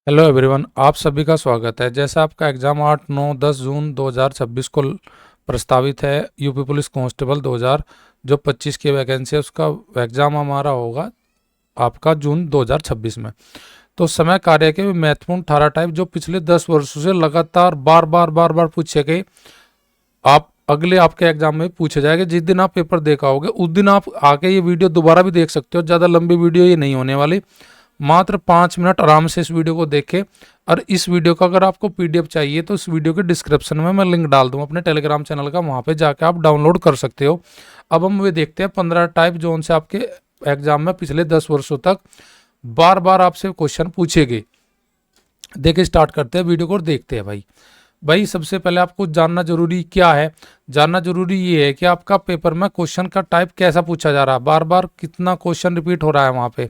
Hello everyone, आप सभी का स्वागत है। जैसा आपका एग्ज़ाम 8, 9, 10 जून 2026 को प्रस्तावित है, यूपी पुलिस कांस्टेबल 2000 जो 25 की वैकेंसी है, उसका एग्ज़ाम हमारा होगा आपका जून 2026 में। तो समय कार्य के महत्वपूर्ण 18 टाइप जो पिछले 10 वर्षों से लगातार बार बार पूछे गए, आप अगले आपके एग्जाम में पूछे जाएंगे। जिस दिन आप पेपर देखा होगे उस दिन आप आके ये वीडियो दोबारा भी देख सकते हो। ज़्यादा लंबी वीडियो ये नहीं होने वाली, मात्र 5 मिनट आराम से इस वीडियो को देखें। और इस वीडियो का अगर आपको पीडीएफ चाहिए तो इस वीडियो के डिस्क्रिप्शन में मैं लिंक डाल दूँ अपने टेलीग्राम चैनल का, वहाँ पे जाके आप डाउनलोड कर सकते हो। अब हम वे देखते हैं 15 टाइप जो उनसे आपके एग्जाम में पिछले 10 वर्षों तक बार बार आपसे क्वेश्चन पूछे गए। देखिए, स्टार्ट करते हैं वीडियो को और देखते हैं। भाई सबसे पहले आपको जानना जरूरी क्या है? जानना जरूरी ये है कि आपका पेपर में क्वेश्चन का टाइप कैसा पूछा जा रहा है, बार बार कितना क्वेश्चन रिपीट हो रहा है वहाँ पे।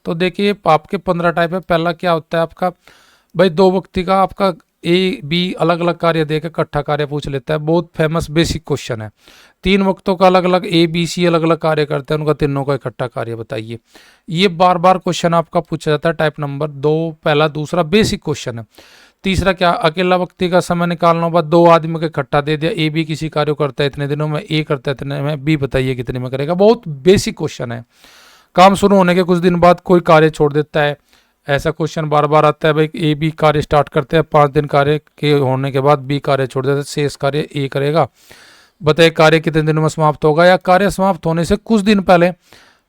तो देखिए, आपके 15 टाइप है। पहला क्या होता है आपका, भाई दो व्यक्ति का आपका ए बी अलग अलग कार्य देकर इकट्ठा कार्य पूछ लेता है, बहुत फेमस बेसिक क्वेश्चन है। तीन वक्तों का अलग अलग ए बी सी अलग अलग कार्य करते हैं, उनका तीनों का इकट्ठा कार्य बताइए। ये बार बार क्वेश्चन आपका पूछा जाता है। टाइप नंबर 2 पहला, दूसरा बेसिक क्वेश्चन है। तीसरा क्या, अकेला व्यक्ति का समय निकालना होगा, दो आदमी को इकट्ठा दे दिया, ए बी किसी कार्य को करता है इतने दिनों में, ए करता है इतने में, बी बताइए कितने में करेगा। बहुत बेसिक क्वेश्चन है। काम शुरू होने के कुछ दिन बाद कोई कार्य छोड़ देता है, ऐसा क्वेश्चन बार बार आता है। भाई ए बी कार्य स्टार्ट करते हैं, 5 दिन कार्य के होने के बाद बी कार्य छोड़ देता है, शेष कार्य ए करेगा। बताइए कार्य कितने दिनों में समाप्त होगा। या कार्य समाप्त होने से कुछ दिन पहले,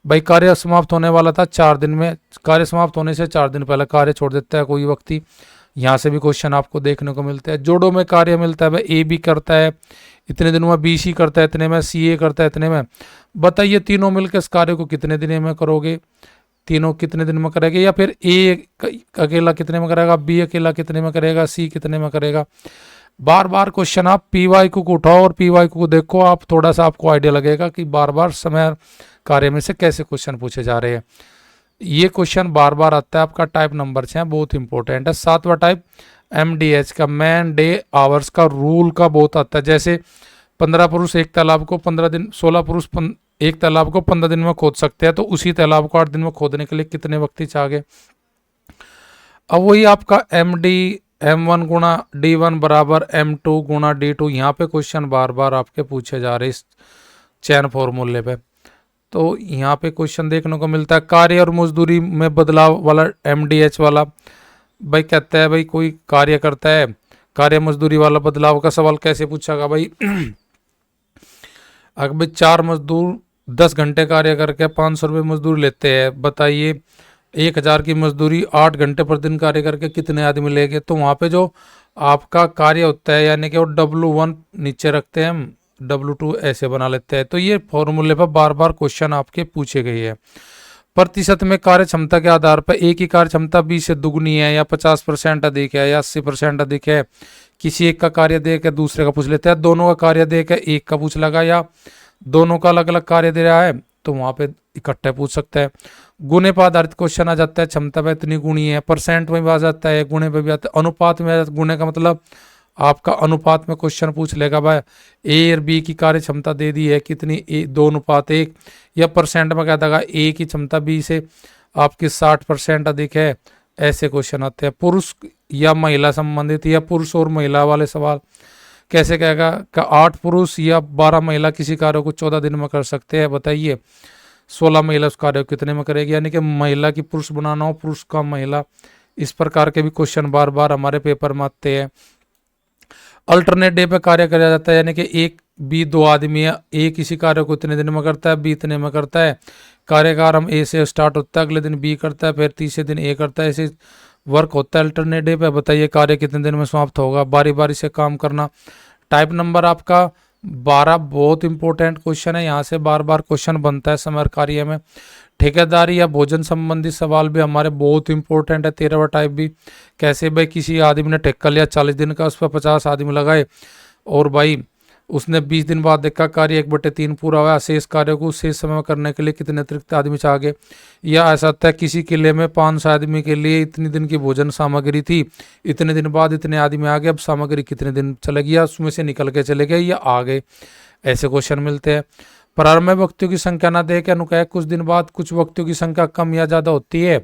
भाई कार्य समाप्त होने वाला था 4 दिन में, कार्य समाप्त होने से 4 दिन पहले कार्य छोड़ देता है कोई व्यक्ति। यहाँ से भी क्वेश्चन आपको देखने को मिलते हैं। जोड़ों में कार्य मिलता है, भाई ए बी करता है इतने दिनों में, बी सी करता है इतने में, सी ए करता है इतने में। बताइए तीनों मिलकर इस कार्य को कितने दिन में करोगे, तीनों कितने दिन में करेंगे। या फिर ए अकेला कितने में करेगा, बी अकेला कितने में करेगा, सी कितने में करेगा। बार बार क्वेश्चन आप पी वाई को उठाओ और पी वाई को देखो, आप थोड़ा सा आपको आइडिया लगेगा कि बार बार समय कार्य में से कैसे क्वेश्चन पूछे जा रहे हैं। ये क्वेश्चन बार बार आता है। आपका टाइप नंबर 6 बहुत इंपॉर्टेंट है। सातवां टाइप MDH का, मैन डे आवर्स का, रूल का बहुत आता है। जैसे 15 पुरुष एक तालाब को 15 दिन, 16 पुरुष एक तालाब को 15 दिन में खोद सकते हैं, तो उसी तालाब को 8 दिन में खोदने के लिए कितने व्यक्ति चाहिए। अब वही आपका M1 गुणा D1 बराबर M2 गुणा D2, यहाँ पे क्वेश्चन बार बार आपके पूछे जा रहे इस चैन फॉर्मूले पे। तो यहाँ पे क्वेश्चन देखने को मिलता है। कार्य और मजदूरी में बदलाव वाला MDH वाला, भाई कहता है भाई कोई कार्य करता है, कार्य मजदूरी वाला बदलाव का सवाल कैसे पूछागा भाई। अगर भाई 4 मजदूर 10 घंटे कार्य करके 500 रुपये मजदूरी लेते हैं, बताइए 1000 की मजदूरी 8 घंटे पर दिन कार्य करके कितने आदमी लेंगे। तो वहाँ पे जो आपका कार्य होता है, यानी कि वो W1 नीचे रखते हैं, हम W2 ऐसे बना लेते हैं। तो ये फॉर्मूले पर बार बार क्वेश्चन आपके पूछे गए हैं। प्रतिशत में कार्य क्षमता के आधार पर एक ही कार्य क्षमता 20 से दुगनी है, या 50% अधिक है, या 80% अधिक है। किसी एक का कार्य दे के दूसरे का पूछ लेते हैं, दोनों का कार्य दे के एक का पूछ लगा, या दोनों का अलग अलग कार्य दे रहा है तो वहां पे इकट्ठे पूछ सकते हैं। गुणे पर आधारित क्वेश्चन आ जाता है, क्षमता पे इतनी गुणी है, परसेंट में भी आ जाता है, गुणे पे भी आता है, अनुपात में आ जाता है। गुणे का मतलब आपका अनुपात में क्वेश्चन पूछ लेगा, भाई ए और बी की कार्य क्षमता दे दी है कितनी, 2:1। या परसेंट में कह देगा ए की क्षमता बी से आपकी 60% अधिक है। ऐसे क्वेश्चन आते हैं। पुरुष या महिला संबंधित, या पुरुष और महिला वाले सवाल कैसे कहेगा कि 8 पुरुष या 12 महिला किसी कार्य को 14 दिन में कर सकते हैं, बताइए 16 महिला उस कार्य को कितने में करेगी। यानी कि महिला की पुरुष बनाना हो, पुरुष का महिला, इस प्रकार के भी क्वेश्चन बार बार हमारे पेपर में आते हैं। अल्टरनेट डे पे कार्य किया जाता है, यानी कि एक बी, दो आदमी है, ए किसी कार्य को इतने दिन में करता है, बी इतने में करता है। कार्यकार हम ए से स्टार्ट होता है, अगले दिन बी करता है, फिर तीसरे दिन ए करता है, ऐसे वर्क होता है अल्टरनेट डे पे। बताइए कार्य कितने दिन में समाप्त होगा, बारी बारी से काम करना। टाइप नंबर आपका 12 बहुत इंपॉर्टेंट क्वेश्चन है, यहाँ से बार बार क्वेश्चन बनता है समर कार्य में। ठेकेदारी या भोजन संबंधी सवाल भी हमारे बहुत इंपॉर्टेंट है। 13वां टाइप भी, कैसे भाई किसी आदमी ने ठेका लिया 40 दिन का, उस पर 50 आदमी लगाए, और भाई उसने 20 दिन बाद देखा कार्य 1/3 पूरा हुआ, शेष कार्य को शेष समय में करने के लिए कितने अतिरिक्त आदमी चाहिए। या ऐसा होता है किसी किले में 500 आदमी के लिए इतनी दिन की भोजन सामग्री थी, इतने दिन बाद इतने आदमी आ गए, अब सामग्री कितने दिन चलेगी, या उसमें से निकल के चले गए या आ गए। ऐसे क्वेश्चन मिलते हैं। प्रारंभ में व्यक्तियों की संख्या ना दे के अनुकूल, कुछ दिन बाद कुछ व्यक्तियों की संख्या कम या ज़्यादा होती है,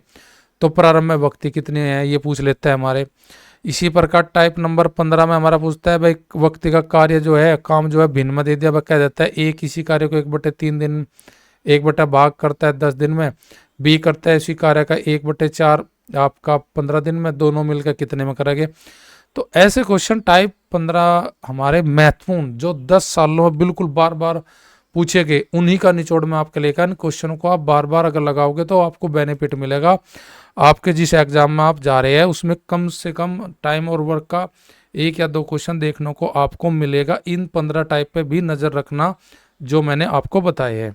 तो प्रारंभ में वक्ती कितने हैं ये पूछ लेता है हमारे। इसी प्रकार टाइप नंबर 15 में हमारा पूछता है भाई वक्ती का कार्य जो है, काम जो है भिन्न में दे दिया, वह कह देता है ए किसी कार्य को 1/3 दिन 1/भाग करता है 10 दिन में, बी करता है इसी कार्य का 1/4 आपका 15 दिन में, दोनों मिलकर कितने में करेंगे। तो ऐसे क्वेश्चन टाइप 15 हमारे महत्वपूर्ण जो 10 सालों में बिल्कुल बार बार पूछे गए, उन्हीं का निचोड़ में आपके लेकर क्वेश्चनों को आप बार बार अगर लगाओगे तो आपको बेनिफिट मिलेगा। आपके जिस एग्जाम में आप जा रहे हैं उसमें कम से कम टाइम और वर्क का 1 या 2 क्वेश्चन देखने को आपको मिलेगा। इन 15 टाइप पे भी नज़र रखना जो मैंने आपको बताए हैं।